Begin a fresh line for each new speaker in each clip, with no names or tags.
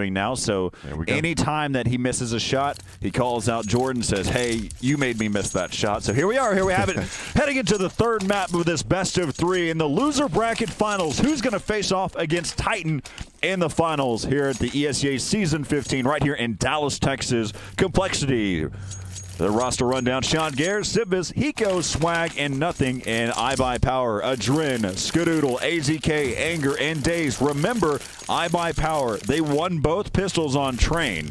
now, so anytime that he misses a shot, he calls out Jordan, says, hey, you made me miss that shot. So here we are, here we have it, heading into the third map of this best of three in the loser bracket finals. Who's going to face off against Titan in the finals here at the ESEA Season 15 right here in Dallas, Texas? CompLexity. The roster rundown: Sean Gare, Sivvis, Hiko, Swag, and Nothing, and iBUYPOWER, Adren, Skadoodle, AZK, Anger, and Daze. Remember, iBUYPOWER, they won both pistols on Train.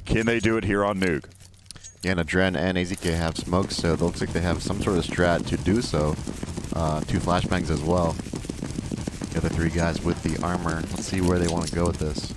Can they do it here on Nuke?
Yeah, and Adren and AZK have smoke, so it looks like they have some sort of strat to do so. 2 flashbangs as well. The other 3 guys with the armor. Let's see where they want to go with this.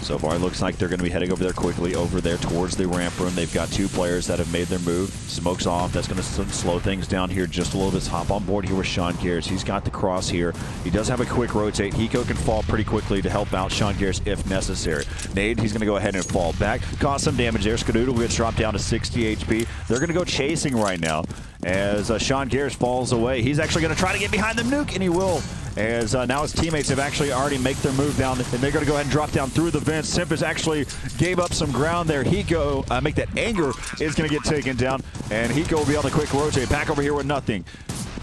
So far, it looks like they're going to be heading over there quickly, over there towards the ramp room. They've got 2 players that have made their move. Smoke's off. That's going to slow things down here just a little bit. Hop on board here with Sean Garris. He's got the cross here. He does have a quick rotate. Hiko can fall pretty quickly to help out Sean Garris if necessary. Nade, he's going to go ahead and fall back. Cause some damage there. Skadoodle gets dropped down to 60 HP. They're going to go chasing right now as Sean Garris falls away. He's actually going to try to get behind the Nuke, and he will. As now his teammates have actually already make their move down, and they're going to go ahead and drop down through the vents. Simpus actually gave up some ground there. Hiko, make that Anger is going to get taken down, and Hiko will be able to quick rotate back over here with Nothing.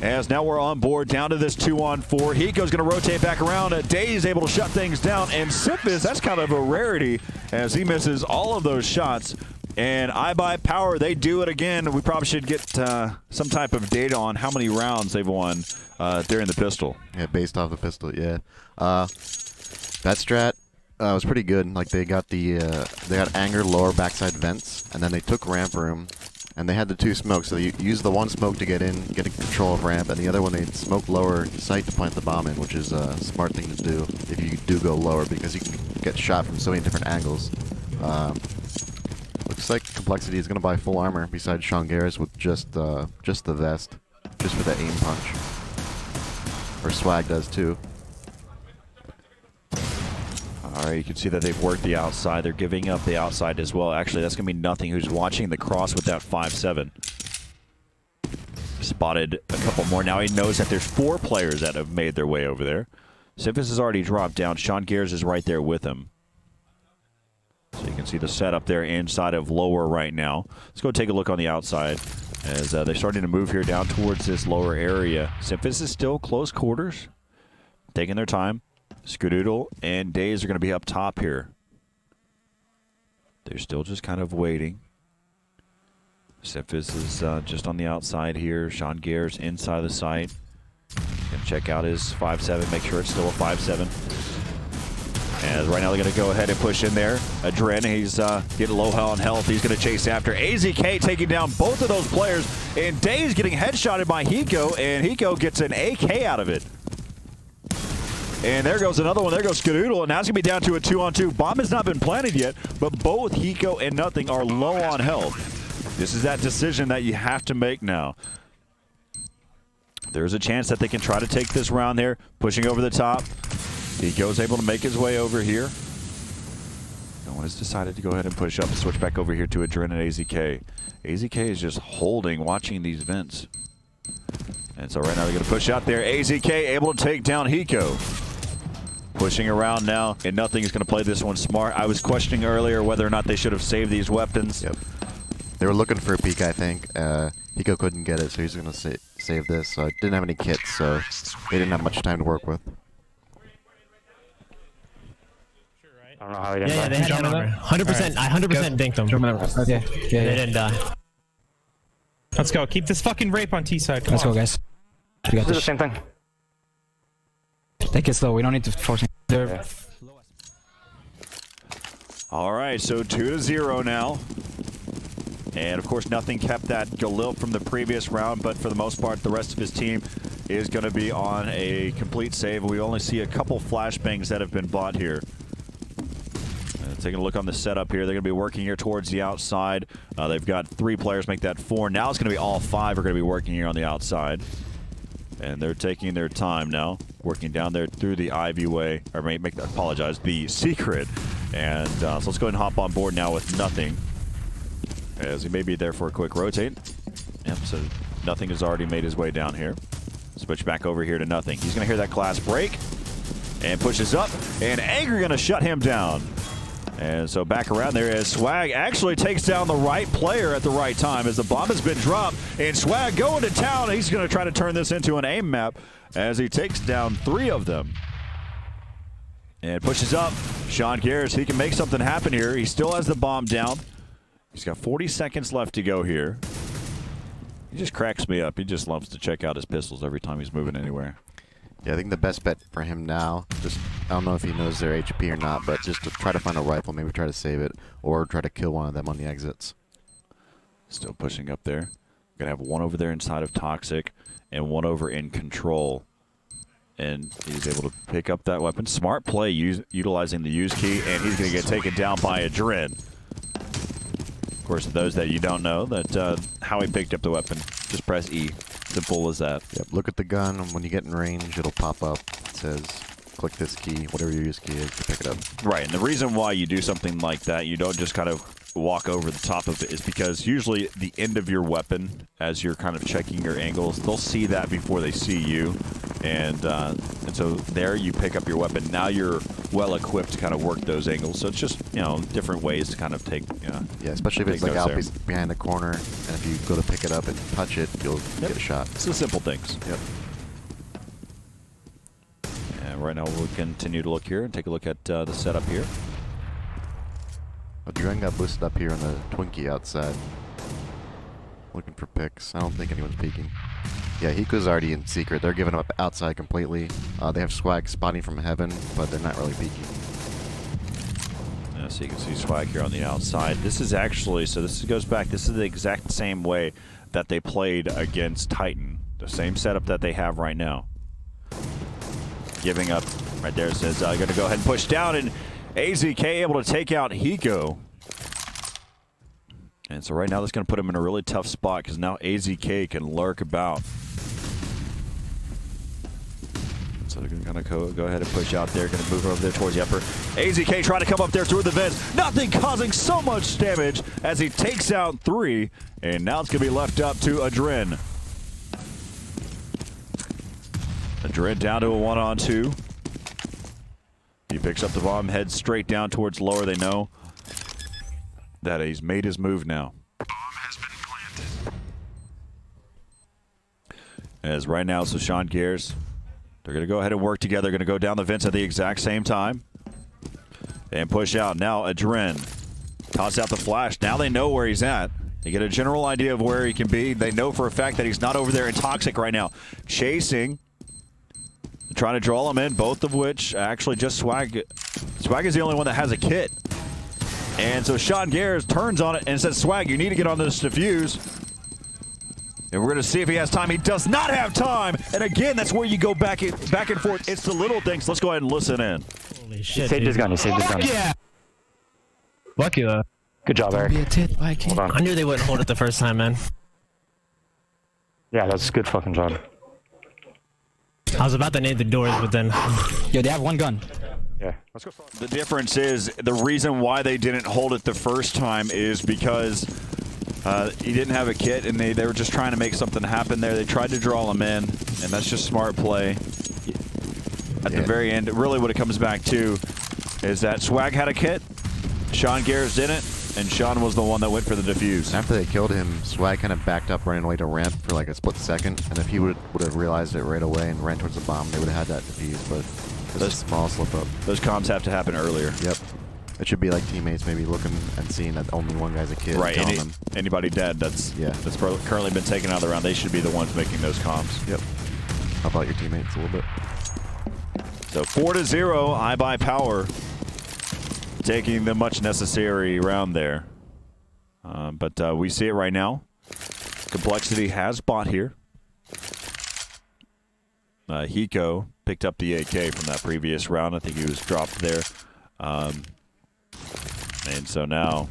As now we're on board down to this 2-on-4. Hiko's going to rotate back around. Daze able to shut things down, and Simpus, that's kind of a rarity as he misses all of those shots. And iBUYPOWER, they do it again. We probably should get some type of data on how many rounds they've won during the pistol.
Yeah, based off the pistol, yeah. That strat was pretty good. Like they got Anger lower backside vents, and then they took ramp room, and they had the 2 smokes. So they used the 1 smoke to get in, get control of ramp, and the other one they smoked lower site to plant the bomb in, which is a smart thing to do if you do go lower, because you can get shot from so many different angles. Looks like CompLexity is going to buy full armor besides Sean Garris with just the vest, just for that aim punch. Or Swag does too.
All right, you can see that they've worked the outside. They're giving up the outside as well. Actually, that's going to be Nothing, who's watching the cross with that 5-7. Spotted a couple more. Now he knows that there's 4 players that have made their way over there. Simphus has already dropped down. Sean Garris is right there with him. So you can see the setup there inside of lower right now. Let's go take a look on the outside as they're starting to move here down towards this lower area. Simphus is still close quarters, taking their time. Skadoodle and Daze are going to be up top here. They're still just kind of waiting. Simphus is just on the outside here. Sean Garris inside the site. Gonna check out his 5-7, make sure it's still a 5-7. And right now they're going to go ahead and push in there. Adren, he's getting low on health. He's going to chase after. AZK taking down both of those players. And Daze getting headshotted by Hiko, and Hiko gets an AK out of it. And there goes another one. There goes Skadoodle, and now it's going to be down to a 2-on-2. Bomb has not been planted yet, but both Hiko and Nothing are low on health. This is that decision that you have to make now. There's a chance that they can try to take this round there, pushing over the top. Hiko's able to make his way over here. No one has decided to go ahead and push up and switch back over here to Adren and AZK. AZK is just holding, watching these vents. And so right now they're going to push out there. AZK able to take down Hiko. Pushing around now, and Nothing is going to play this one smart. I was questioning earlier whether or not they should have saved these weapons.
Yep. They were looking for a peek, I think. Hiko couldn't get it, so he's going to save this. So didn't have any kits, so they didn't have much time to work with.
I don't know how he didn't
Yeah, they had armor. 100%. I 100% dinked them.
Okay. Yeah,
They didn't die.
Let's go. Keep this fucking rape on T side.
Let's go, guys. We got
Do the
this.
same thing.
Take it slow. We don't need to force it.
Yeah.
All right, so 2-0 now. And of course, Nothing kept that Galil from the previous round, but for the most part, the rest of his team is going to be on a complete save. We only see a couple flashbangs that have been bought here. Taking a look on the setup here, they're going to be working here towards the outside. They've got 3 players, make that 4. Now it's going to be all 5 are going to be working here on the outside. And they're taking their time now, working down there through the Ivy way, or apologize, the secret. And so let's go ahead and hop on board now with Nothing, as he may be there for a quick rotate. Yep, so Nothing has already made his way down here. Switch back over here to Nothing. He's going to hear that class break. and pushes up, and Angry going to shut him down. And so back around there as Swag actually takes down the right player at the right time as the bomb has been dropped. And Swag going to town. He's going to try to turn this into an aim map as he takes down 3 of them. And pushes up. Sean Garris, he can make something happen here. He still has the bomb down. He's got 40 seconds left to go here. He just cracks me up. He just loves to check out his pistols every time he's moving anywhere.
Yeah, I think the best bet for him now, just I don't know if he knows their HP or not, but just to try to find a rifle, maybe try to save it, or try to kill one of them on the exits.
Still pushing up there. Gonna have one over there inside of Toxic, and one over in Control. And he's able to pick up that weapon. Smart play utilizing the use key, and he's gonna get taken down by Adrin. Of course, those that you don't know, that how he picked up the weapon, just press E. Simple as that.
Yep, look at the gun, and when you get in range, it'll pop up. It says, click this key, whatever your use key is, to pick it up.
Right, and the reason why you do something like that, you don't just kind of walk over the top of it, is because usually the end of your weapon, as you're kind of checking your angles, they'll see that before they see you. And so there you pick up your weapon. Now you're well equipped to kind of work those angles. So it's just, you know, different ways to kind of take,
yeah, especially if it's like out behind the corner, and if you go to pick it up and touch it, you'll get a shot.
It's the simple things.
Yep.
And right now we'll continue to look here and take a look at the setup here.
Adren got boosted up here on the Twinkie outside. Looking for picks. I don't think anyone's peeking. Yeah, Hiko's already in secret. They're giving up outside completely. They have Swag spotting from heaven, but they're not really peeking.
Yeah, so you can see Swag here on the outside. This is actually, so this goes back, this is the exact same way that they played against Titan. The same setup that they have right now. Giving up right there, says going to go ahead and push down, and AZK able to take out Hiko. And so right now that's going to put him in a really tough spot because now AZK can lurk about. So they're going to go ahead and push out there. Going to move over there towards the upper. AZK trying to come up there through the vents. Nothing causing so much damage as he takes out 3. And now it's going to be left up to Adren. Adren down to a 1-on-2. He picks up the bomb, heads straight down towards lower. They know that he's made his move now. Bomb has been planted. As right now, so Sean Gears, they're going to go ahead and work together. Going to go down the vents at the exact same time. And push out. Now Adren toss out the flash. Now they know where he's at. They get a general idea of where he can be. They know for a fact that he's not over there in Toxic right now. Chasing. Trying to draw him in, both of which actually just Swag. Swag is the only one that has a kit. And so Sean Garris turns on it and says, Swag, you need to get on this defuse. And we're going to see if he has time. He does not have time. And again, that's where you go back and forth. It's the little things. Let's go ahead and listen in.
Holy shit,
Saved his gun. He saved his gun.
Yeah. Lucky though.
Good job, Eric. Hold on.
I knew they wouldn't hold it the first time, man.
Yeah, that's a good fucking job.
I was about to nade the doors, but then...
Yo, they have one gun.
Yeah.
The difference is the reason why they didn't hold it the first time is because he didn't have a kit, and they were just trying to make something happen there. They tried to draw him in, and that's just smart play. At the very end, really what it comes back to is that Swag had a kit, Sean Garris didn't, and Sean was the one that went for the defuse.
And after they killed him, Swag kind of backed up, ran away to ramp for like a split second, and if he would have realized it right away and ran towards the bomb, they would have had that defuse, but it's a small slip up.
Those comms have to happen earlier.
Yep. It should be like teammates maybe looking and seeing that only one guy's a kid.
Right, anybody dead that's currently been taken out of the round, they should be the ones making those comms.
Yep. How about your teammates a little bit?
So 4-0, iBUYPOWER taking the much necessary round there. But we see it right now. CompLexity has bought here. Hiko picked up the AK from that previous round. I think he was dropped there. And so now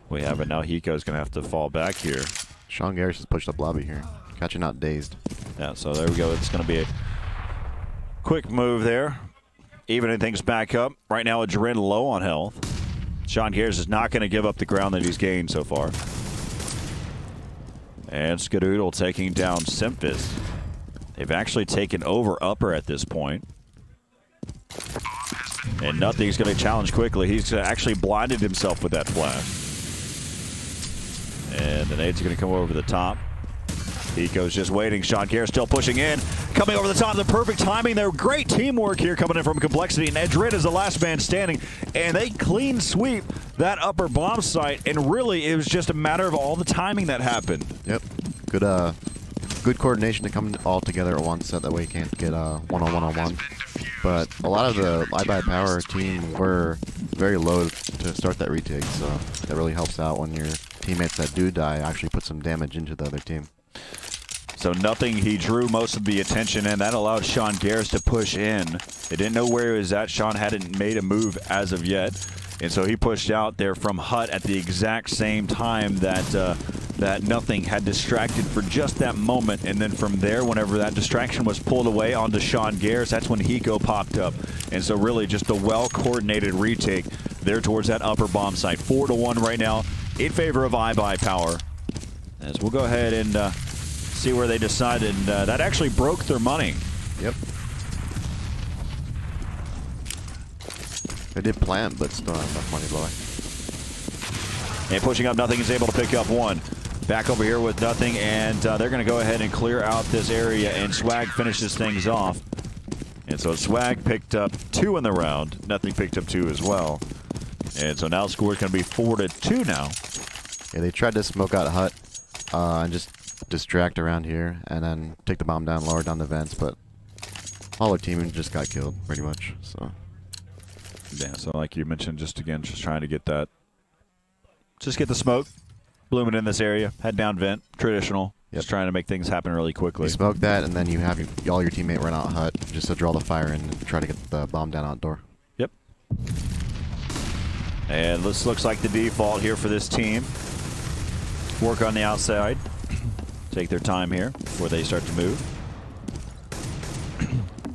we have it. Now Hiko's going to have to fall back here.
Sean Garris has pushed up lobby here. Catching out dazed.
Yeah, so there we go. It's going to be a quick move there. Evening things back up. Right now, Adren low on health. Sean Garris is not going to give up the ground that he's gained so far. And Skadoodle taking down Simphis. They've actually taken over upper at this point. And Nothing's going to challenge quickly. He's actually blinded himself with that flash. And the nade's going to come over the top. Eco's just waiting. Sean Kerr still pushing in. Coming over the top. The perfect timing there. Great teamwork here coming in from CompLexity. And Edred is the last man standing. And they clean sweep that upper bomb site. And really, it was just a matter of all the timing that happened.
Yep. Good coordination to come all together at once, so that way you can't get one-on-one. But a lot of the iBUYPOWER team were very low to start that retake, so that really helps out when your teammates that do die actually put some damage into the other team.
So Nothing, he drew most of the attention, and that allowed Sean Garris to push in. They didn't know where he was at. Sean hadn't made a move as of yet, and so he pushed out there from Hut at the exact same time that that Nothing had distracted for just that moment, and then from there, whenever that distraction was pulled away onto Sean Garris, that's when Hiko popped up. And so really just a well-coordinated retake there towards that upper bomb site. 4-1 right now in favor of iBUYPOWER. As we'll go ahead and see where they decided. That actually broke their money.
Yep. They did plan, but still not enough money, boy.
And pushing up, Nothing is able to pick up one. Back over here with Nothing, and they're going to go ahead and clear out this area, and Swag finishes things off. And so Swag picked up 2 in the round. Nothing picked up 2 as well. And so now the score is going to be 4-2 now.
Yeah, they tried to smoke out Hut and just distract around here, and then take the bomb down lower down the vents, but all their team just got killed, pretty much, so.
Yeah, so like you mentioned, just trying to get that. Just get the smoke. Blooming in this area, head down vent, traditional.
Yep.
Just trying to make things happen really quickly.
You smoke that, and then you have all your teammate run out Hut just to draw the fire and try to get the bomb down outdoor.
Yep. And this looks like the default here for this team. Work on the outside. Take their time here before they start to move.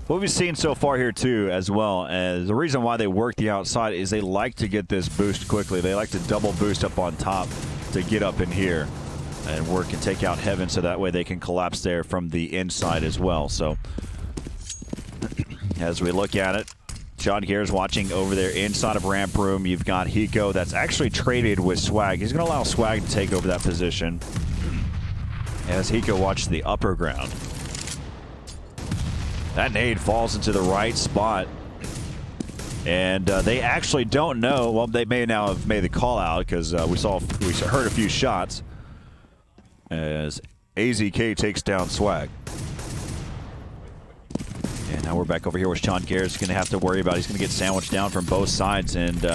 What we've seen so far here, too, as well, as the reason why they work the outside is they like to get this boost quickly. They like to double boost up on top to get up in here and work and take out Heaven so that way they can collapse there from the inside as well. So as we look at it, Sean Gears watching over there inside of ramp room. You've got Hiko that's actually traded with Swag. He's going to allow Swag to take over that position as Hiko watches the upper ground. That nade falls into the right spot. And they actually don't know. Well, they may now have made the call out because we heard a few shots as AZK takes down Swag. And now we're back over here with Sean Garrett's going to have to worry about. He's going to get sandwiched down from both sides, and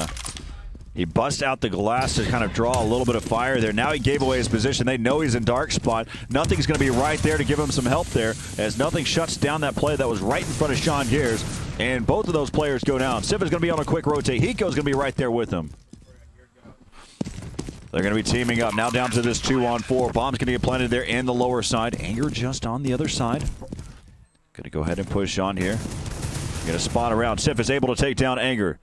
he busts out the glass to kind of draw a little bit of fire there. Now he gave away his position. They know he's in dark spot. Nothing's going to be right there to give him some help there, as Nothing shuts down that play that was right in front of Sean Gears, and both of those players go down. Siv is going to be on a quick rotate. Hiko's going to be right there with him. They're going to be teaming up. Now down to this 2-on-4. Bomb's going to get planted there in the lower side. Anger just on the other side. Going to go ahead and push on here. Going to spot around. Sif is able to take down Anger.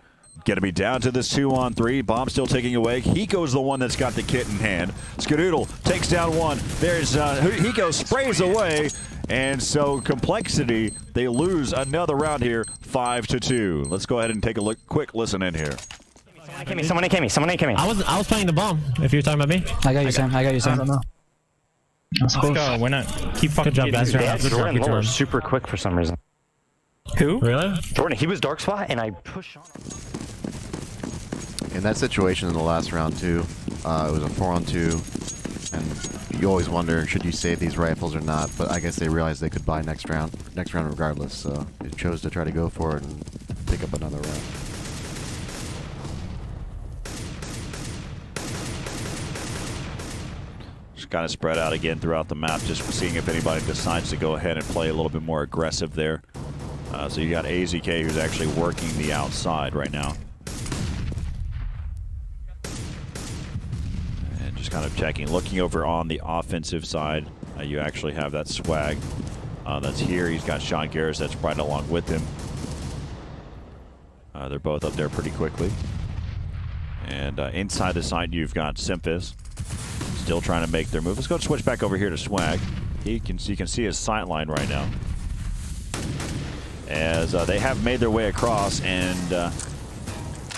Going to be down to this 2-on-3. Bomb still taking away. Hiko's the one that's got the kit in hand. Skadoodle takes down one. There's Hiko sprays away. And so CompLexity, they lose another round here, 5-2. Let's go ahead and take a quick listen in here.
Someone came me.
I was playing the bomb, if you're talking about me.
I got you, Sam. I don't know.
Let's go. Why not? Keep fucking
Good job,
getting
guys.
these
Jordan
guys.
lower super quick for some reason.
Who?
Really?
Jordan, he was dark spot, and I pushed on him.
In that situation in the last round, too, it was a 4-on-2, and you always wonder, should you save these rifles or not? But I guess they realized they could buy next round regardless, so they chose to try to go for it and pick up another round.
Just kind of spread out again throughout the map, just seeing if anybody decides to go ahead and play a little bit more aggressive there. So you got AZK who's actually working the outside right now. And just kind of checking, looking over on the offensive side. You actually have that Swag that's here. He's got Sean Garris that's right along with him. They're both up there pretty quickly. And inside the side, you've got Simphis still trying to make their move. Let's go switch back over here to Swag. You can see his sight line right now. as they have made their way across, and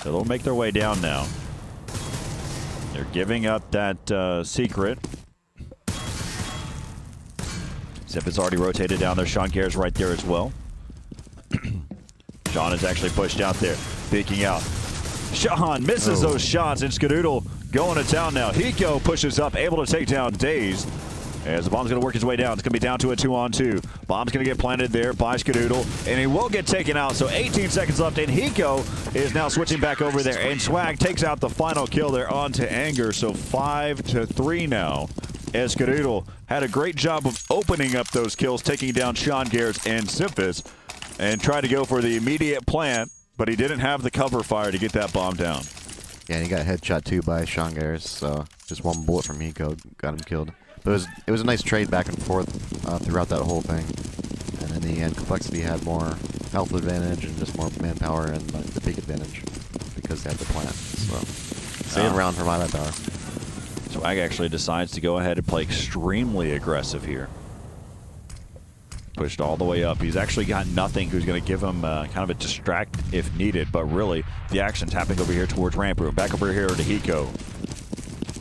they'll make their way down now. They're giving up that secret. Zip has already rotated down there. Sean Gare's right there as well. Sean is actually pushed out there, peeking out. Sean misses those shots, and Skadoodle going to town now. Hiko pushes up, able to take down Dazed. As the bomb's going to work his way down. It's going to be down to a 2-on-2. Bomb's going to get planted there by Skadoodle, and he will get taken out. So 18 seconds left, and Hiko is now switching back over there. And Swag takes out the final kill there onto Anger. So 5-3 now. As Skadoodle had a great job of opening up those kills, taking down Sean Gares and Simphis, and tried to go for the immediate plant, but he didn't have the cover fire to get that bomb down.
Yeah, and he got headshot too by Sean Gares, so just one bullet from Hiko got him killed. But it was a nice trade back and forth throughout that whole thing. And in the end, CompLexity had more health advantage and just more manpower and the big advantage because they had the plant. So, save round for iBUYPOWER.
Swag actually decides to go ahead and play extremely aggressive here. Pushed all the way up. He's actually got nothing who's going to give him kind of a distract if needed, but really the action's happening over here towards Ramp Room. Back over here to Hiko.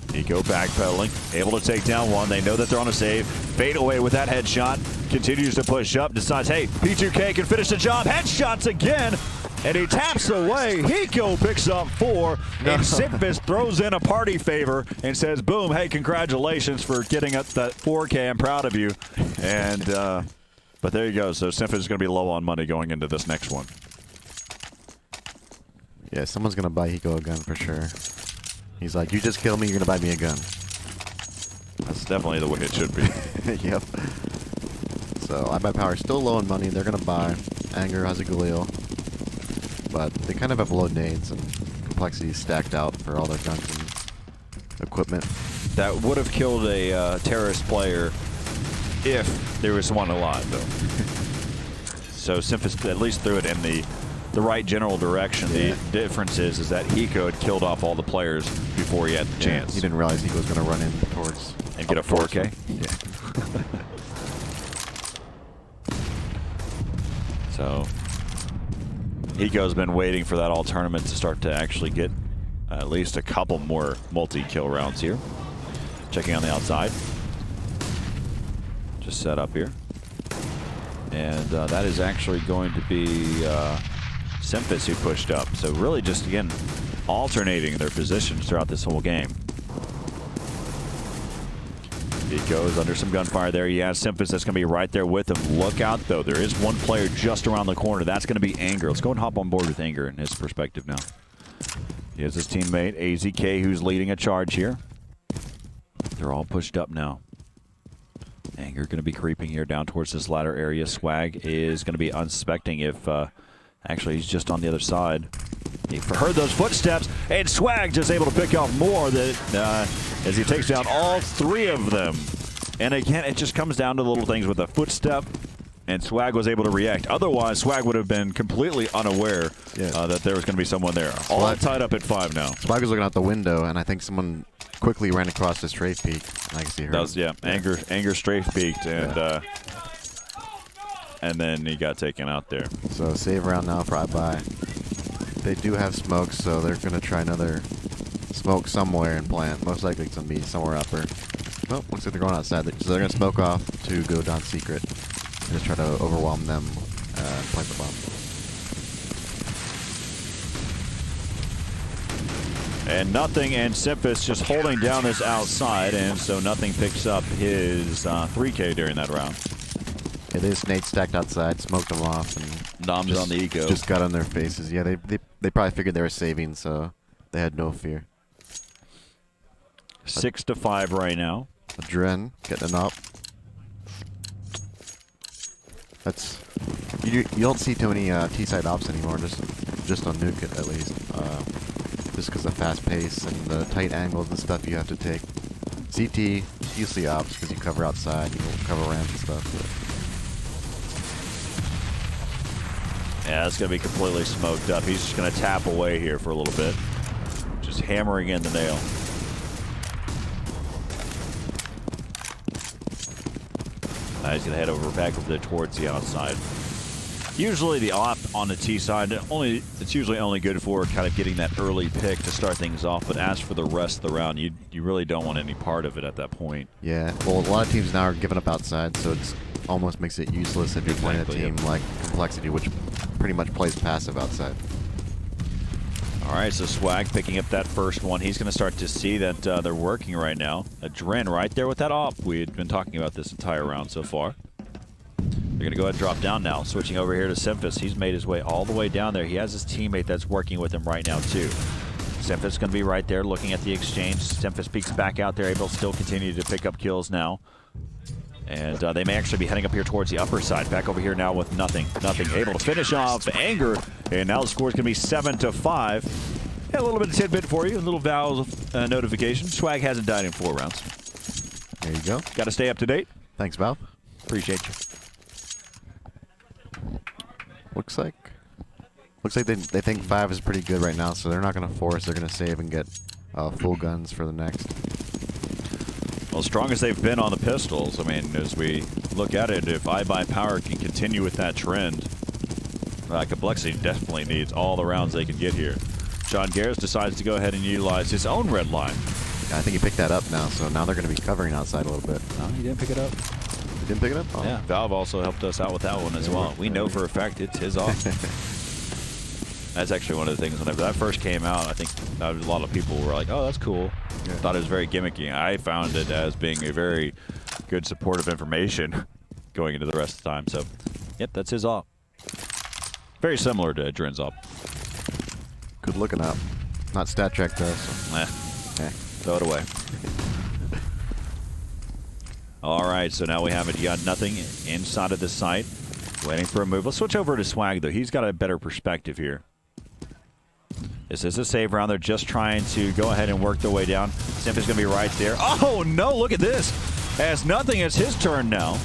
Hiko backpedaling, able to take down one. They know that they're on a save. Fade away with that headshot. Continues to push up. Decides, hey, P2K can finish the job. Headshots again. And he taps away. Hiko picks up 4. And Simphis throws in a party favor and says, boom, hey, congratulations for getting up that 4K. I'm proud of you. And, but there you go. So Simphis is going to be low on money going into this next one.
Yeah, someone's going to buy Hiko a gun for sure. He's like, you just killed me, you're going to buy me a gun.
That's definitely the way it should be.
Yep. So, iBUYPOWER is still low on money. They're going to buy. Anger has a Galil. But they kind of have low nades, and CompLexity is stacked out for all their guns and equipment.
That would have killed a terrorist player if there was someone alive, though. So Simphis at least threw it in the right general direction. Yeah. The difference is that Hiko had killed off all the players before he had the chance.
He didn't realize Hiko was going to run in towards...
And get a 4K?
Yeah.
So, Hiko's been waiting for that all tournament to start to actually get at least a couple more multi-kill rounds here. Checking on the outside. Just set up here. And that is actually going to be Simphis who pushed up. So really just, again, alternating their positions throughout this whole game. He goes under some gunfire there. He has Simphis that's going to be right there with him. Look out, though. There is one player just around the corner. That's going to be Anger. Let's go and hop on board with Anger in his perspective now. He has his teammate, AZK, who's leading a charge here. They're all pushed up now. Anger going to be creeping here down towards this ladder area. Swag is going to be unsuspecting if... actually, he's just on the other side. He heard those footsteps, and Swag just able to pick off more as he takes down all 3 of them. And again, it just comes down to little things with a footstep, and Swag was able to react. Otherwise, Swag would have been completely unaware that there was going to be someone there. All tied up at 5 now.
Swag was looking out the window, and I think someone quickly ran across the strafe peak. And I can see her.
Yeah. Anger strafe peaked, and and then he got taken out there.
So save round now for iBUY. They do have smoke, so they're going to try another smoke somewhere and plant. Most likely it's going to be somewhere upper. Well, looks like they're going outside. So they're going to smoke off to go down secret. And just try to overwhelm them and plant the bomb.
And nothing, and Simphis just holding down this outside, and so nothing picks up his 3K during that round.
It is Nate stacked outside, smoked them off, and
Noms on the eco.
Just got on their faces. Yeah, they probably figured they were saving, so they had no fear.
6-5 right now.
Adren getting up. That's you don't see too many T-side ops anymore. Just on Nuke at least. Just because of fast pace and the tight angles and stuff you have to take. CT, you see ops because you cover outside, you cover ramps and stuff. But.
Yeah, it's going to be completely smoked up. He's just going to tap away here for a little bit. Just hammering in the nail. Now he's going to head over back over there towards the outside. Usually the op on the T side, it's usually only good for kind of getting that early pick to start things off. But as for the rest of the round, you really don't want any part of it at that point.
Yeah, well, a lot of teams now are giving up outside, so it's almost makes it useless if you're playing a team like CompLexity, which pretty much plays passive outside.
All right, so Swag picking up that first one. He's going to start to see that they're working right now. Adren right there with that op. We had been talking about this entire round so far. They're going to go ahead and drop down now. Switching over here to Simphis. He's made his way all the way down there. He has his teammate that's working with him right now, too. Simphis going to be right there looking at the exchange. Simphis peeks back out there, able to still continue to pick up kills now. And they may actually be heading up here towards the upper side. Back over here now with nothing. Able to finish off Anger. And now the score is going to be 7-5. Yeah, a little bit of tidbit for you. A little Valve notification. Swag hasn't died in 4 rounds.
There you go.
Got to stay up to date.
Thanks, Valve.
Appreciate you.
Looks like they think 5 is pretty good right now, so they're not going to force. They're going to save and get full guns for the next.
Well, strong as they've been on the pistols, I mean, as we look at it, if iBUYPOWER can continue with that trend, CompLexity definitely needs all the rounds they can get here. Sean Garris decides to go ahead and utilize his own red line.
Yeah, I think he picked that up now, so now they're going to be covering outside a little bit.
No, he didn't pick it up.
He didn't pick it up? Oh.
Yeah, Valve also helped us out with that one as well. We know for a fact it's his off. That's actually one of the things, whenever that first came out, I think a lot of people were like, oh, that's cool. Yeah. Thought it was very gimmicky. I found it as being a very good supportive information going into the rest of the time. So, yep, that's his op. Very similar to Dren's op.
Good looking up. Not stat check though. So.
Throw it away. All right, so now we have it. You got nothing inside of the site. Waiting for a move. Let's switch over to Swag, though. He's got a better perspective here. This is a save round. They're just trying to go ahead and work their way down. Simply's going to be right there. Oh, no, look at this. As nothing, it's his turn now.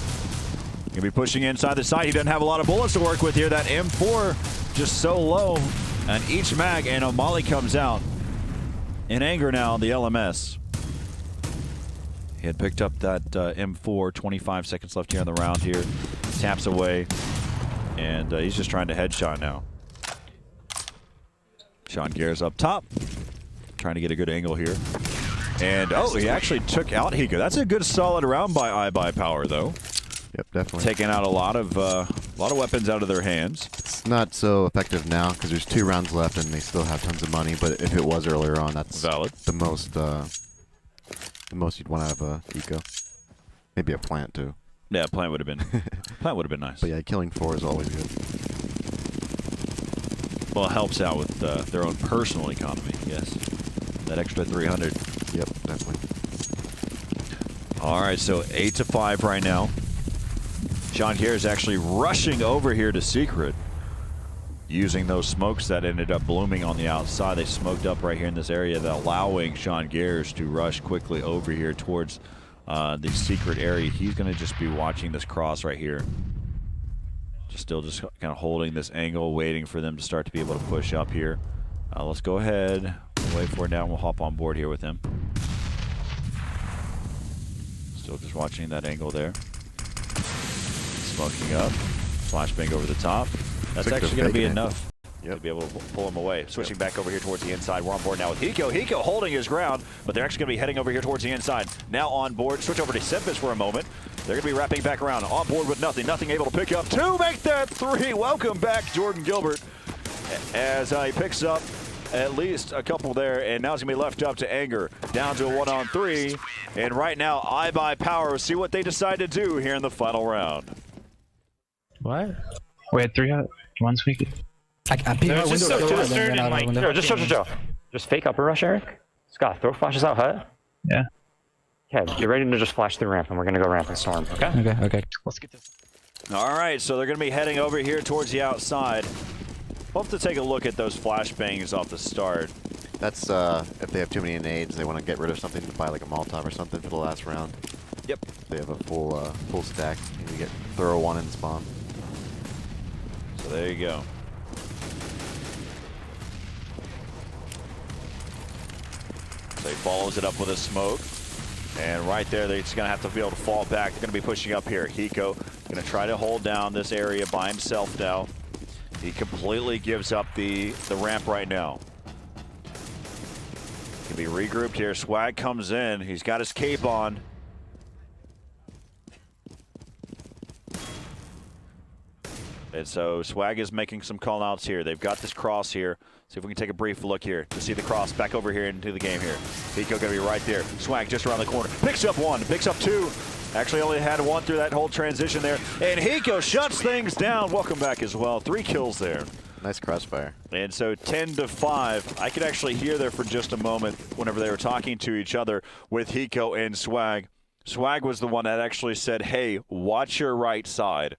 Going to be pushing inside the site. He doesn't have a lot of bullets to work with here. That M4 just so low on each mag, and O'Malley comes out. In anger now, the LMS. He had picked up that M4, 25 seconds left here in the round here. Taps away, and he's just trying to headshot now. Sean Garris up top, trying to get a good angle here. And, oh, he actually took out Hiko. That's a good solid round by iBUYPOWER, though.
Yep, definitely.
Taking out a lot of weapons out of their hands.
It's not so effective now because there's 2 rounds left and they still have tons of money. But if it was earlier on, that's
valid.
The most you'd want out of a eco. Maybe a plant too.
Yeah, plant would have been nice.
But yeah, killing 4 is always good.
Well, it helps out with their own personal economy. Yes, that extra 300.
Yep, definitely.
All right, so 8-5 right now. Sean Garris is actually rushing over here to Secret, using those smokes that ended up blooming on the outside. They smoked up right here in this area, that allowing Sean Garris to rush quickly over here towards the Secret area. He's going to just be watching this cross right here. Still just kind of holding this angle, waiting for them to start to be able to push up here. Let's go ahead, wait for it now, we'll hop on board here with him. Still just watching that angle there. Smoking up, flashbang over the top. That's actually going to be enough to be able to pull him away. Switching back over here towards the inside. We're on board now with Hiko. Hiko holding his ground, but they're actually going to be heading over here towards the inside. Now on board. Switch over to Simphis for a moment. They're going to be wrapping back around. On board with nothing. Nothing able to pick up 2. Make that 3. Welcome back, Jordan Gilbert. As he picks up at least a couple there, and now it's going to be left up to Anger. Down to a 1-on-3. And right now, iBUYPOWER. See what they decide to do here in the final round.
What?
We had 3 ones we could.
Just
fake upper rush, Eric. Scott, throw flashes out hut.
Yeah.
Okay, get ready to just flash through ramp, and we're gonna go ramp and storm. Okay.
Okay. Let's get this.
All right, so they're going to be heading over here towards the outside. We'll have to take a look at those flashbangs off the start.
That's if they have too many nades, they want to get rid of something to buy like a Molotov or something for the last round.
Yep.
They have a full stack, and you get throw 1 and spawn.
So there you go. So he follows it up with a smoke. And right there, they're just going to have to be able to fall back. They're going to be pushing up here. Hiko going to try to hold down this area by himself now. He completely gives up the ramp right now. Can be regrouped here. Swag comes in. He's got his cape on. And so Swag is making some call outs here. They've got this cross here. See if we can take a brief look here to see the cross back over here into the game here. Pico gonna be right there. Swag just around the corner. Picks up one, picks up two. Actually only had one through that whole transition there. And Hiko shuts things down. Welcome back as well. 3 kills there.
Nice crossfire.
And so 10-5. I could actually hear there for just a moment whenever they were talking to each other with Hiko and Swag. Swag was the one that actually said, hey, watch your right side.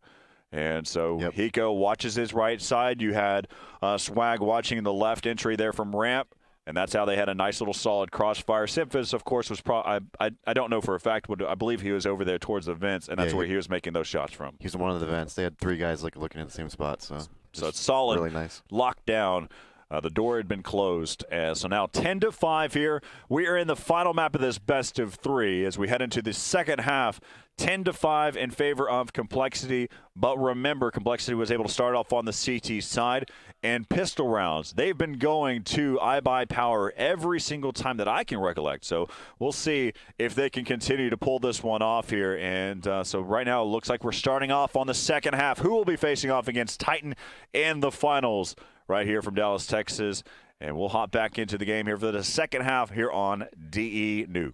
And so Hiko watches his right side. You had Swag watching the left entry there from ramp. And that's how they had a nice little solid crossfire. Simphis, of course, was I don't know for a fact, but I believe he was over there towards the vents, and that's where he was making those shots from.
He was in one of the vents. They had 3 guys like looking at the same spot, so
it's solid,
really nice.
Locked down. The door had been closed, so now 10-5 here. We are in the final map of this best of 3 as we head into the second half. 10-5 in favor of CompLexity, but remember, CompLexity was able to start off on the CT side, and pistol rounds. They've been going to iBUYPOWER every single time that I can recollect, so we'll see if they can continue to pull this one off here. And so right now it looks like we're starting off on the second half. Who will be facing off against Titan in the finals? Right here from Dallas, Texas. And we'll hop back into the game here for the second half here on DE Nuke.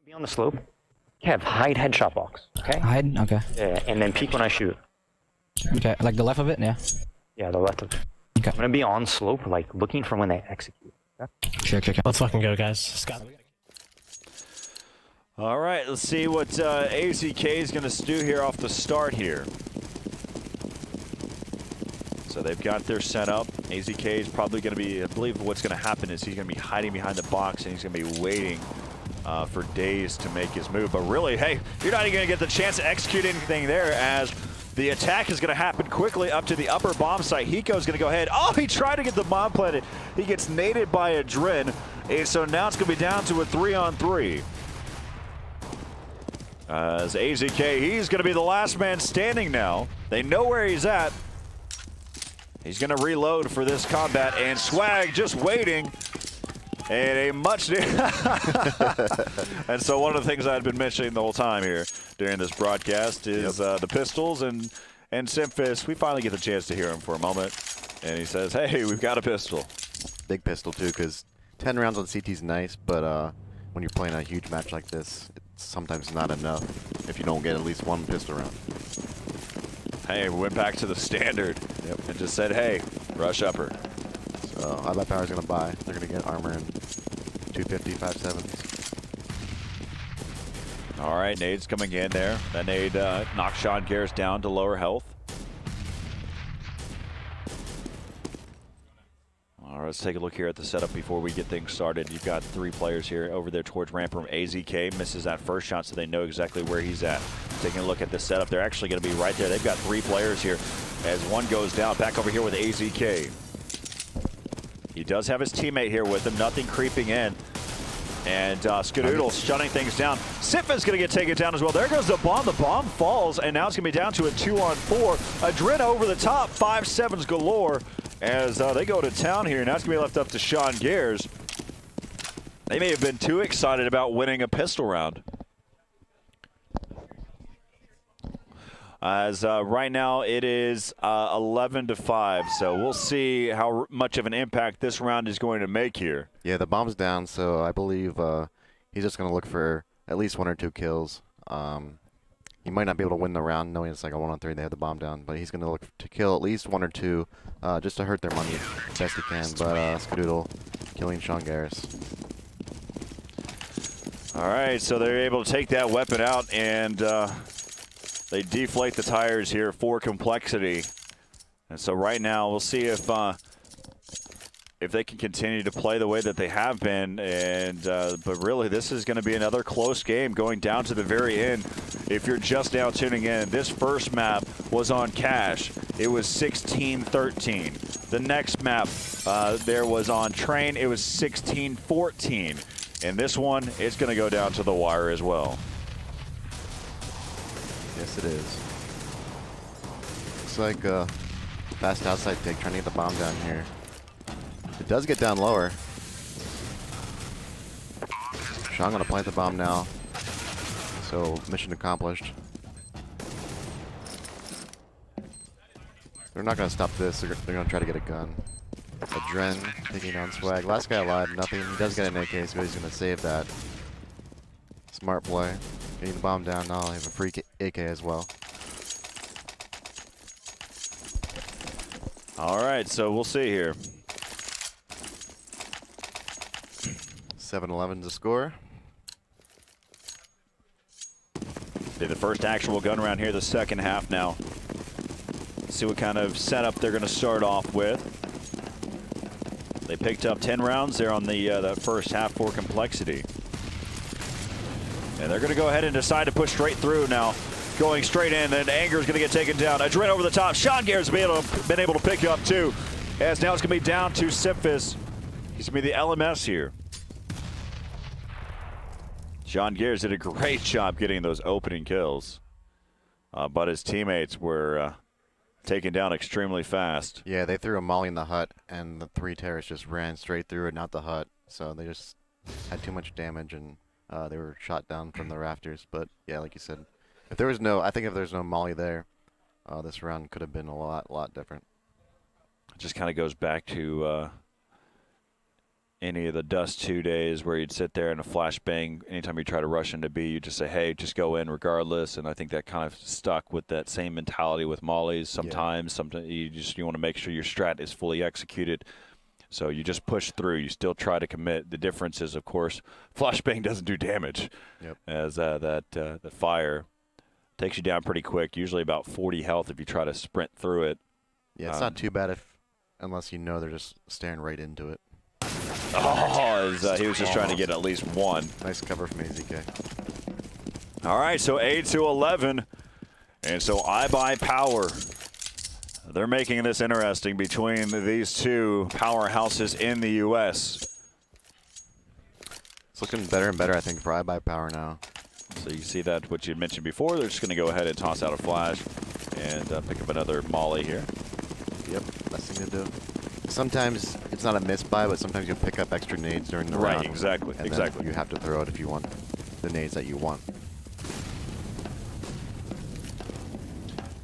Be on the slope. Kev, hide headshot box, okay?
Hide? Okay.
Yeah, and then peek when I shoot.
Okay, like the left of it? Yeah.
Yeah, the left of it.
Okay.
I'm gonna be on slope, like looking for when they execute. Okay?
Sure.
Let's fucking go, guys. Scott.
All right, let's see what AZK is going to do here off the start here. So they've got their setup. AZK is probably going to be, I believe what's going to happen is he's going to be hiding behind the box and he's going to be waiting for days to make his move. But really, hey, you're not even going to get the chance to execute anything there as the attack is going to happen quickly up to the upper bomb site. Hiko's going to go ahead. Oh, he tried to get the bomb planted. He gets naded by a Drin. And so now it's going to be down to a 3-on-3. As AZK, he's going to be the last man standing now. They know where he's at. He's going to reload for this combat, and Swag just waiting. And a much and so one of the things I've been mentioning the whole time here during this broadcast is the pistols and Simphis. We finally get the chance to hear him for a moment, and he says, "Hey, we've got a pistol."
Big pistol too, because 10 rounds on CT is nice, but when you're playing a huge match like this, it's sometimes not enough if you don't get at least 1 pistol round.
Hey, we went back to the standard and just said, hey, rush upper.
So iBUYPOWER's going to buy. They're going to get armor and 250, 5.7s.
All right, nade's coming in there. That nade knocks Sean Garris down to lower health. All right, let's take a look here at the setup before we get things started. You've got 3 players here over there towards ramp room. AZK misses that first shot, so they know exactly where he's at. Taking a look at the setup, they're actually going to be right there. They've got 3 players here as one goes down. Back over here with AZK. He does have his teammate here with him. Nothing creeping in. And Skadoodle shutting things down. Simphis going to get taken down as well. There goes the bomb. The bomb falls, and now it's going to be down to a 2-on-4. Adrin over the top. 5.7s galore as they go to town here. Now it's going to be left up to Sean Garris. They may have been too excited about winning a pistol round. As right now it is 11-5, so we'll see how much of an impact this round is going to make here.
Yeah, the bomb's down, so I believe he's just going to look for at least 1 or 2 kills. He might not be able to win the round, knowing it's like a 1-on-3, they have the bomb down, but he's going to look to kill at least 1 or 2 just to hurt their money as best he can. But Skadoodle killing Sean Garris.
All right, so they're able to take that weapon out, and they deflate the tires here for CompLexity. And so right now we'll see if they can continue to play the way that they have been. And but really, this is going to be another close game going down to the very end. If you're just now tuning in, this first map was on Cash. It was 16-13. The next map there was on Train. It was 16-14. And this one is going to go down to the wire as well.
Yes, it is. Looks like a fast outside take trying to get the bomb down here. It does get down lower. Sean gonna plant the bomb now. So mission accomplished. They're not gonna stop this. They're gonna try to get a gun. Adren taking down Swag. Last guy alive, nothing. He does get an AK, so he's gonna save that. Smart play. Getting the bomb down. Now I have a free AK as well.
All right, so we'll see here.
7-11 to score.
Be the first actual gun round here, the second half now. See what kind of setup they're going to start off with. They picked up 10 rounds there on the first half for CompLexity. And they're going to go ahead and decide to push straight through now. Going straight in, and Anger's going to get taken down. Adren over the top. Sean Garrett's been able to pick up two. As now it's going to be down to Simphis. He's going to be the LMS here. Sean Garrett did a great job getting those opening kills. But his teammates were taken down extremely fast.
Yeah, they threw a molly in the hut, and the 3 terrorists just ran straight through it, not the hut. So they just had too much damage, and they were shot down from the rafters. But yeah, like you said, if there was no, I think if there's no molly there, this round could have been a lot different.
It just kind of goes back to any of the Dust 2 days where you'd sit there in a flashbang. Anytime you try to rush into B, you just say, hey, just go in regardless. And I think that kind of stuck with that same mentality with mollies. Sometimes you want to make sure your strat is fully executed. So you just push through. You still try to commit. The difference is, of course, flashbang doesn't do damage.
Yep.
As the fire takes you down pretty quick, usually about 40 health if you try to sprint through it.
Yeah, it's not too bad unless you know they're just staring right into it.
He was just trying to get at least one.
Nice cover from AZK.
All right, so 8-11. And so iBUYPOWER. They're making this interesting between these two powerhouses in the U.S.
It's looking better and better, I think, for iBUYPOWER now.
So you see that what you mentioned before. They're just going to go ahead and toss out a flash and pick up another molly here.
Yep, best thing to do. Sometimes it's not a misbuy, but sometimes you'll pick up extra nades during the round.
Right, exactly,
and
exactly.
Then you have to throw it if you want the nades that you want.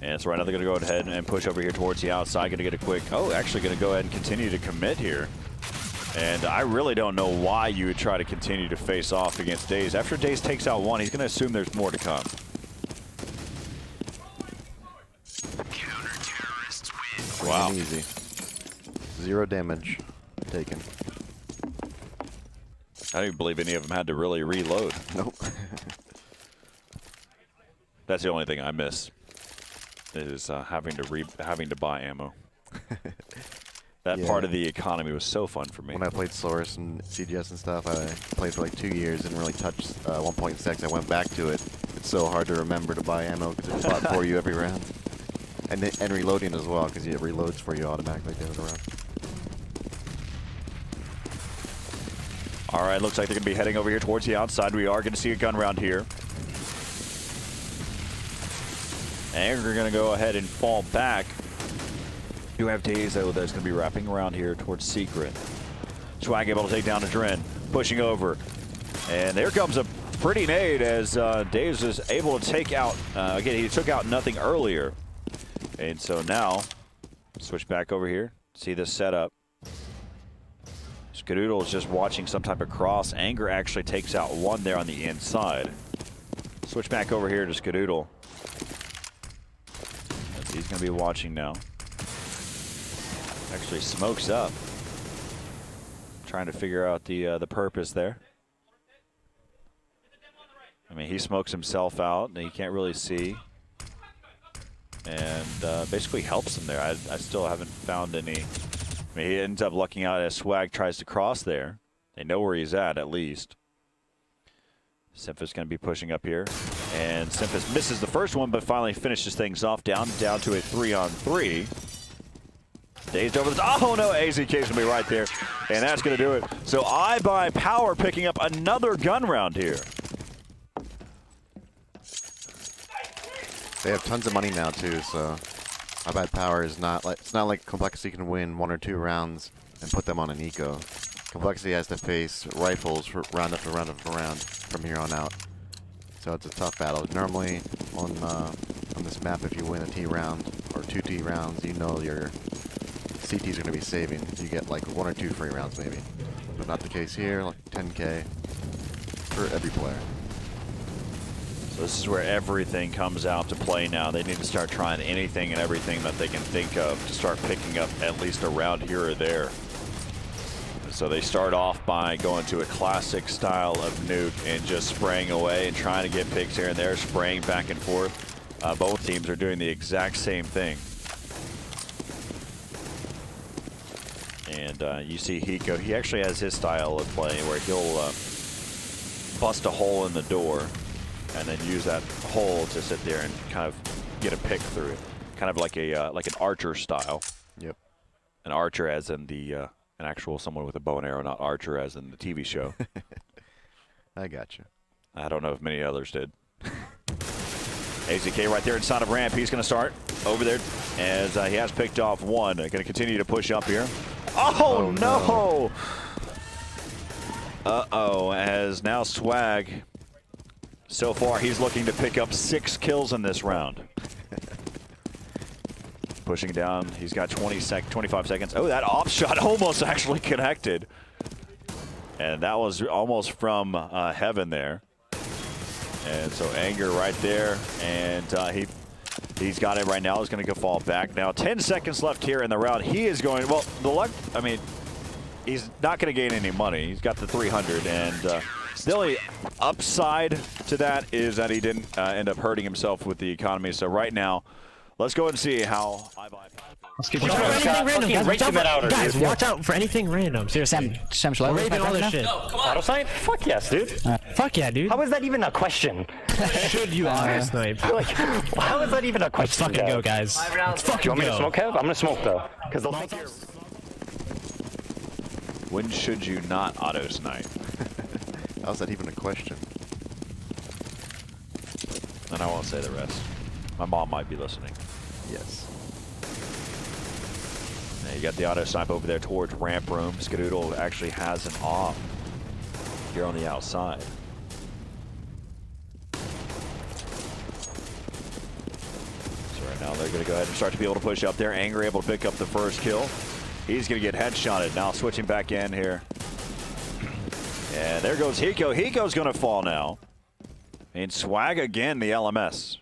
And so right now they're going to go ahead and push over here towards the outside. Going to get a quick, actually going to go ahead and continue to commit here. And I really don't know why you would try to continue to face off against Daze. After Daze takes out one, he's going to assume there's more to come. Wow.
Easy. 0 damage taken.
I don't even believe any of them had to really reload.
Nope.
That's the only thing I miss is having to buy ammo. That part of the economy was so fun for me.
When I played Source and CGS and stuff, I played for like 2 years, didn't really touch 1.6. I went back to it. It's so hard to remember to buy ammo because it's bought for you every round. And reloading as well, because it reloads for you automatically at the end of the round.
All right, looks like they're going to be heading over here towards the outside. We are going to see a gun round here. And we're going to go ahead and fall back. You have Daze, though, that's going to be wrapping around here towards Secret. Swag able to take down Adren, pushing over. And there comes a pretty nade as Daze is able to take out, again, he took out nothing earlier. And so now, switch back over here, see this setup. Skadoodle is just watching some type of cross. Anger actually takes out one there on the inside. Switch back over here to Skadoodle. As he's going to be watching now. Actually smokes up. Trying to figure out the purpose there. I mean, he smokes himself out and he can't really see. And basically helps him there. I still haven't found any. I mean, he ends up lucking out as Swag tries to cross there. They know where he's at least. Simphis going to be pushing up here. And Simphis misses the first one, but finally finishes things off down to a 3-on-3. Dazed over the top. Oh no, AZK's going to be right there. And that's going to do it. So iBUYPOWER picking up another gun round here.
They have tons of money now too, so iBUYPOWER is not like, it's not like CompLexity can win 1 or 2 rounds and put them on an eco. CompLexity has to face rifles for round after round after round from here on out. So it's a tough battle. Normally on this map, if you win a T round or 2 T rounds, you know your CTs are going to be saving. You get like 1 or 2 free rounds maybe. But not the case here, like 10K for every player.
So this is where everything comes out to play now. They need to start trying anything and everything that they can think of to start picking up at least a round here or there. So they start off by going to a classic style of nuke and just spraying away and trying to get picks here and there, spraying back and forth. Both teams are doing the exact same thing. And you see Hiko, he actually has his style of play where he'll bust a hole in the door and then use that hole to sit there and kind of get a pick through it. Kind of like a like an archer style.
Yep.
An archer as in the an actual someone with a bow and arrow, not archer as in the TV show.
I got you.
I don't know if many others did. AZK right there inside of ramp. He's going to start over there as he has picked off one. Going to continue to push up here. Oh, no! Uh-oh, as now Swag, so far he's looking to pick up 6 kills in this round. Pushing down, he's got 25 seconds. Oh, that off shot almost actually connected. And that was almost from heaven there. And so Anger right there, and he's got it right now. He's going to go fall back. Now 10 seconds left here in the round. He is going, well, the luck, I mean, he's not going to gain any money. He's got the 300, and the only upside to that is that he didn't end up hurting himself with the economy. So right now, let's go and see how
Let's get
Watch out for anything random, guys. Watch out for anything random. Seriously.
Sam, shall I
We're
raise my
raping all this
now?
shit.
Auto snipe? Fuck yes, dude.
Fuck yeah, dude.
How is that even a question?
Should you auto snipe?
Like, how is that even a
Let's
question?
fucking go, guys. Let's
Do you
fucking
want me to
go.
smoke, Kev? I'm gonna smoke though, because they'll think you're.
when should you not auto snipe?
How's that even a question?
And I won't say the rest. My mom might be listening.
Yes.
Now you got the auto snipe over there towards ramp room. Skadoodle actually has an off here on the outside. So right now they're going to go ahead and start to be able to push up there. Anger able to pick up the first kill. He's going to get headshotted. Now switching back in here. And there goes Hiko. Hiko's going to fall now. And Swag again, the LMS.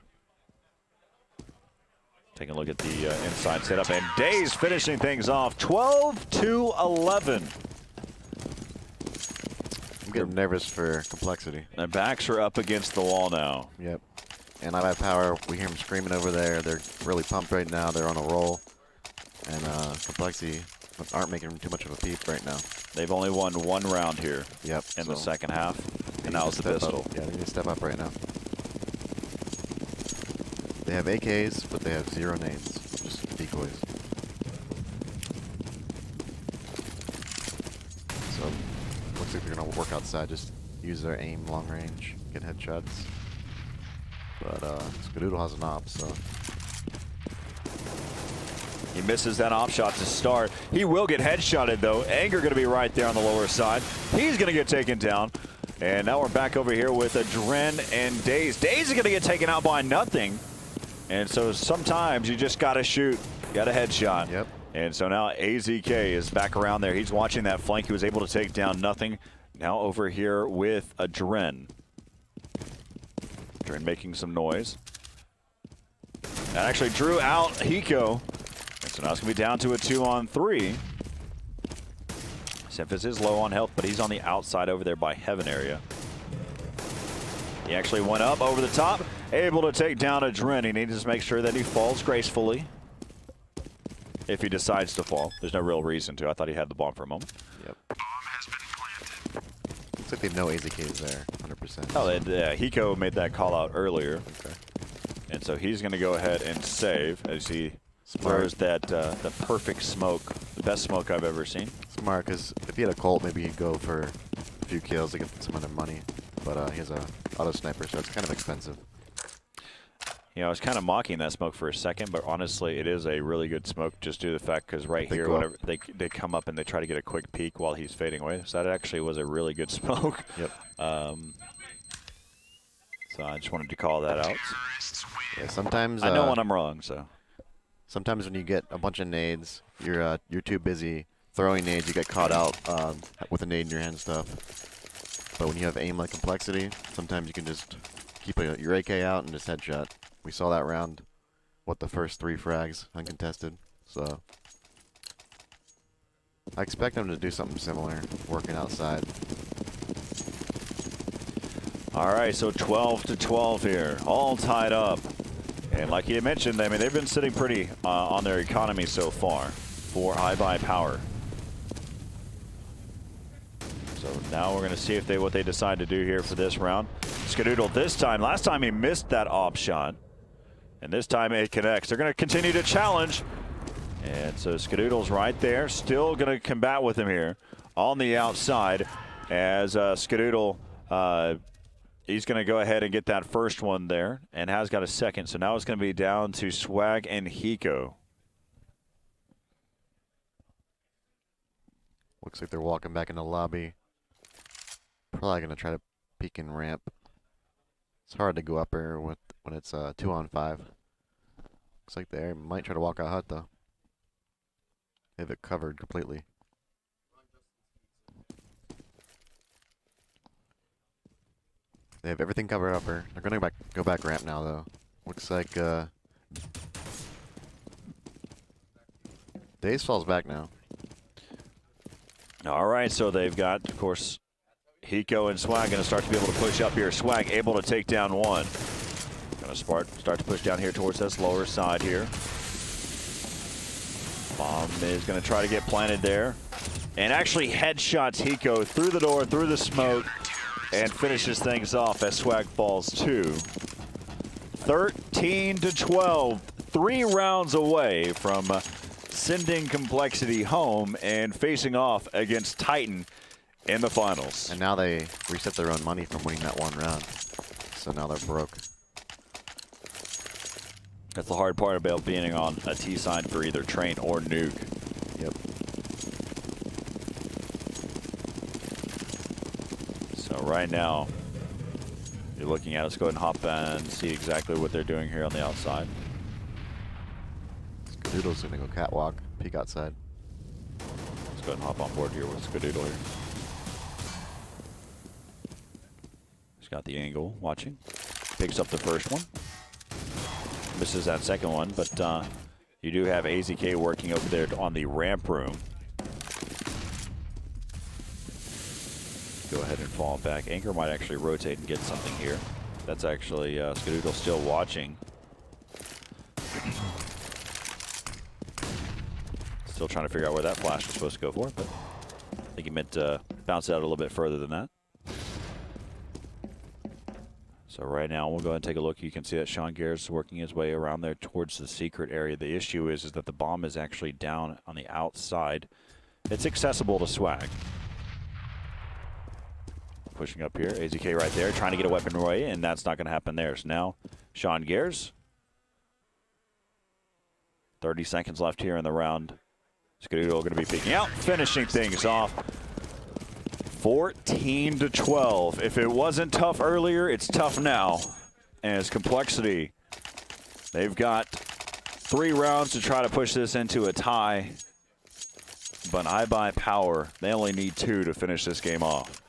Taking a look at the inside setup, and Days finishing things off 12-11.
I'm getting nervous for CompLexity.
Their backs are up against the wall now.
Yep. And iBUYPOWER, we hear them screaming over there. They're really pumped right now. They're on a roll. And CompLexity aren't making too much of a peep right now.
They've only won 1 round here
Yep.
in the second half, and that was the pistol.
Yeah, they need to step up right now. They have AKs, but they have 0 nades. Just decoys. So, looks like they're going to work outside. Just use their aim long range, get headshots. But Skadoodle has an op, so...
He misses that op shot to start. He will get headshotted, though. Anger going to be right there on the lower side. He's going to get taken down. And now we're back over here with Adren and Days. Days is going to get taken out by nothing. And so sometimes you just got to shoot. Got a headshot.
Yep.
And so now AZK is back around there. He's watching that flank. He was able to take down nothing. Now over here with Adren. Adren making some noise. That actually drew out Hiko. And so now it's going to be down to a 2-on-3. Semphis is low on health, but he's on the outside over there by Heaven area. He actually went up over the top, able to take down Adren. He needs to make sure that he falls gracefully. If he decides to fall. There's no real reason to. I thought he had the bomb for a moment.
Yep. Looks like they know AZK is there, 100%.
Oh, yeah, Hiko made that call out earlier.
Okay.
And so he's going to go ahead and save as he throws that the perfect smoke, the best smoke I've ever seen.
Smart, because if he had a Colt, maybe he'd go for a few kills to get some of their money. But he has a auto sniper, so it's kind of expensive.
You know, I was kind of mocking that smoke for a second, but honestly, it is a really good smoke just due to the fact because right here, whenever they come up and they try to get a quick peek while he's fading away. So that actually was a really good smoke.
Yep.
So I just wanted to call that out.
Yeah, sometimes
I know when I'm wrong, so.
Sometimes when you get a bunch of nades, you're too busy throwing nades, you get caught out with a nade in your hand and stuff. But when you have aim like Complexity, sometimes you can just keep your AK out and just headshot. We saw that round, the first 3 frags uncontested. So I expect them to do something similar, working outside.
All right, so 12-12 here, all tied up. And like you mentioned, I mean, they've been sitting pretty on their economy so far for iBUYPOWER. So now we're going to see if what they decide to do here for this round. Skadoodle this time. Last time he missed that op shot. And this time it connects. They're going to continue to challenge. And so Skadoodle's right there. Still going to combat with him here on the outside as Skadoodle, he's going to go ahead and get that first one there and has got a second. So now it's going to be down to Swag and Hiko.
Looks like they're walking back in the lobby. Probably going to try to peek and ramp. It's hard to go up here when it's 2-on-5. Looks like they might try to walk out hut though. They have it covered completely. They have everything covered up here. They're gonna go back ramp now though. Looks like Daze falls back now.
All right, so they've got, of course, Hiko and Swag going to start to be able to push up here. Swag able to take down one. Going to start to push down here towards this lower side here. Bomb is going to try to get planted there. And actually headshots Hiko through the door, through the smoke, and finishes things off as Swag falls 2. 13-12. 3 rounds away from sending Complexity home and facing off against Titan in the finals.
And now they reset their own money from winning that one round. So now they're broke.
That's the hard part about being on a T side for either Train or Nuke.
Yep.
So right now, you're looking at, let's go ahead and hop and see exactly what they're doing here on the outside.
Skadoodle's gonna go catwalk, peek outside.
Let's go ahead and hop on board here with Skadoodle here. He's got the angle, watching. Picks up the first one. Misses that second one, but you do have AZK working over there on the ramp room. Go ahead and fall back. Anchor might actually rotate and get something here. That's actually Skadoodle still watching. Still trying to figure out where that flash was supposed to go for, but I think he meant to bounce it out a little bit further than that. So right now, we'll go ahead and take a look. You can see that Sean Garrett's working his way around there towards the secret area. The issue is that the bomb is actually down on the outside. It's accessible to Swag. Pushing up here, AZK right there, trying to get a weapon away, and that's not going to happen there. So now, Sean Garrett's 30 seconds left here in the round. Skadoodle going to be peeking out, finishing things off. 14-12. If it wasn't tough earlier, it's tough now. As Complexity, they've got 3 rounds to try to push this into a tie. But iBUYPOWER, they only need 2 to finish this game off.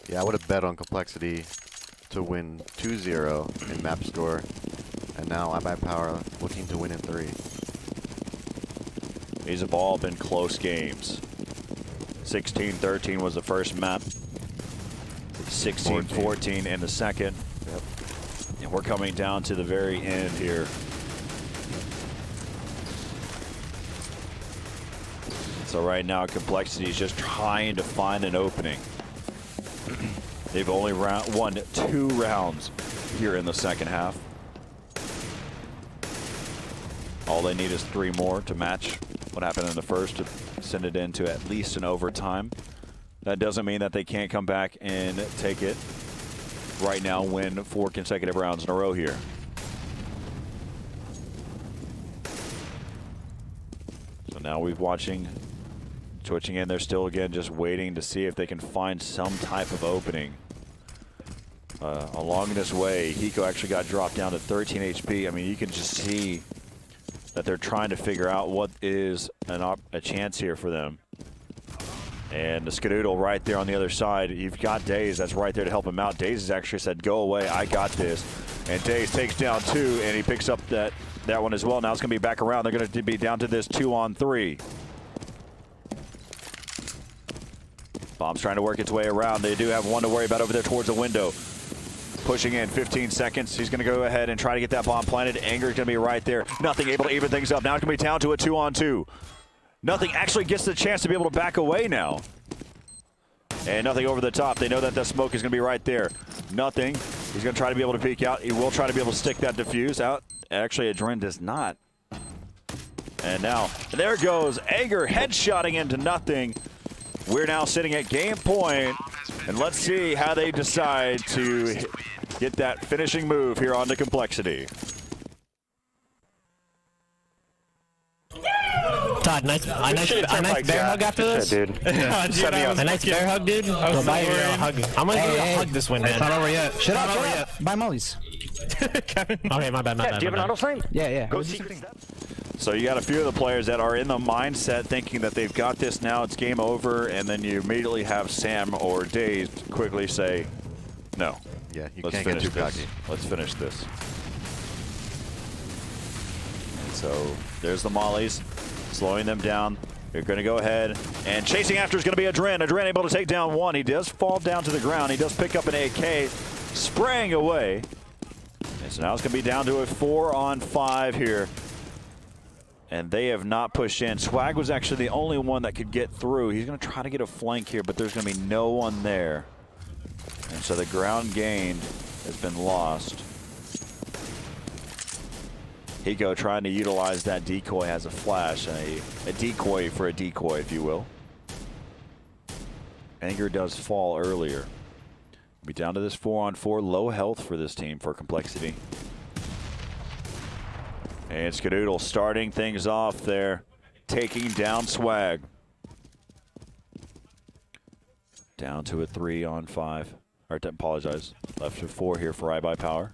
Yeah, I would have bet on Complexity to win 2-0 in map score. And now iBUYPOWER looking to win in 3.
These have all been close games. 16-13 was the first map. 16-14 in the second.
Yep.
And we're coming down to the very end here. So right now, Complexity is just trying to find an opening. They've only won 2 rounds here in the second half. All they need is 3 more to match what happened in the first to send it into at least an overtime. That doesn't mean that they can't come back and take it. Right now, win 4 consecutive rounds in a row here. Now we're watching, switching in. They're still, again, just waiting to see if they can find some type of opening. Along this way, Hiko actually got dropped down to 13 HP. I mean, you can just see that they're trying to figure out what is a chance here for them. And the Skadoodle right there on the other side. You've got Daze that's right there to help him out. Daze has actually said, go away, I got this. And Daze takes down 2, and he picks up that one as well. Now it's going to be back around. They're going to be down to this 2-on-3. Bomb's trying to work its way around. They do have one to worry about over there towards the window. Pushing in, 15 seconds. He's going to go ahead and try to get that bomb planted. Anger's going to be right there. Nothing able to even things up. Now it's going to be down to a 2-on-2. Nothing actually gets the chance to be able to back away now. And Nothing over the top. They know that the smoke is going to be right there. Nothing. He's going to try to be able to peek out. He will try to be able to stick that diffuse out. Actually, Adren does not. And now, there goes Anger headshotting into Nothing. We're now sitting at game point. And let's see how they decide to get that finishing move here on the CompLexity.
Todd, nice bear hug after this.
Dude.
A nice bear hug, dude. Go buy your hug. I'm gonna give you a hug this win, man.
It's not over yet.
Shut up. Buy mollies.
Okay, my bad.
Do you have an auto flame?
Yeah.
Go secret step.
So you got a few of the players that are in the mindset thinking that they've got this now, it's game over, and then you immediately have Sam or Daze quickly say, no.
Yeah, you
Let's
can't get
finish
too
this.
cocky.
Let's finish this. And so there's the mollies, slowing them down. They're going to go ahead, and chasing after is going to be Adren. Adren able to take down 1. He does fall down to the ground. He does pick up an AK, spraying away. And so now it's going to be down to a 4-on-5 here. And they have not pushed in. Swag was actually the only one that could get through. He's going to try to get a flank here, but there's going to be no one there. And so the ground gained has been lost. Hiko trying to utilize that decoy as a flash, a decoy for a decoy, if you will. Anger does fall earlier. Be down to this 4-on-4, low health for this team for CompLexity. And Skadoodle starting things off there, taking down Swag. Down to a 3-on-5. Or, I apologize. Left to 4 here for iBUYPOWER.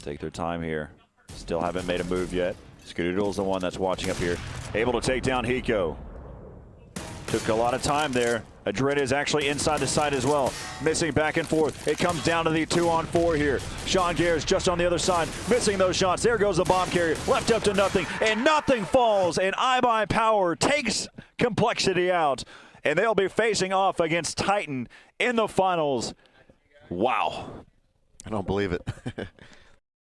Take their time here. Still haven't made a move yet. Skadoodle's the one that's watching up here. Able to take down Hiko. Took a lot of time there. Adren is actually inside the site as well. Missing back and forth. It comes down to the 2-on-4 here. Sean Gares just on the other side. Missing those shots. There goes the bomb carrier. Left up to Nothing. And Nothing falls. And iBUYPOWER takes CompLexity out. And they'll be facing off against Titan in the finals. Wow.
I don't believe it.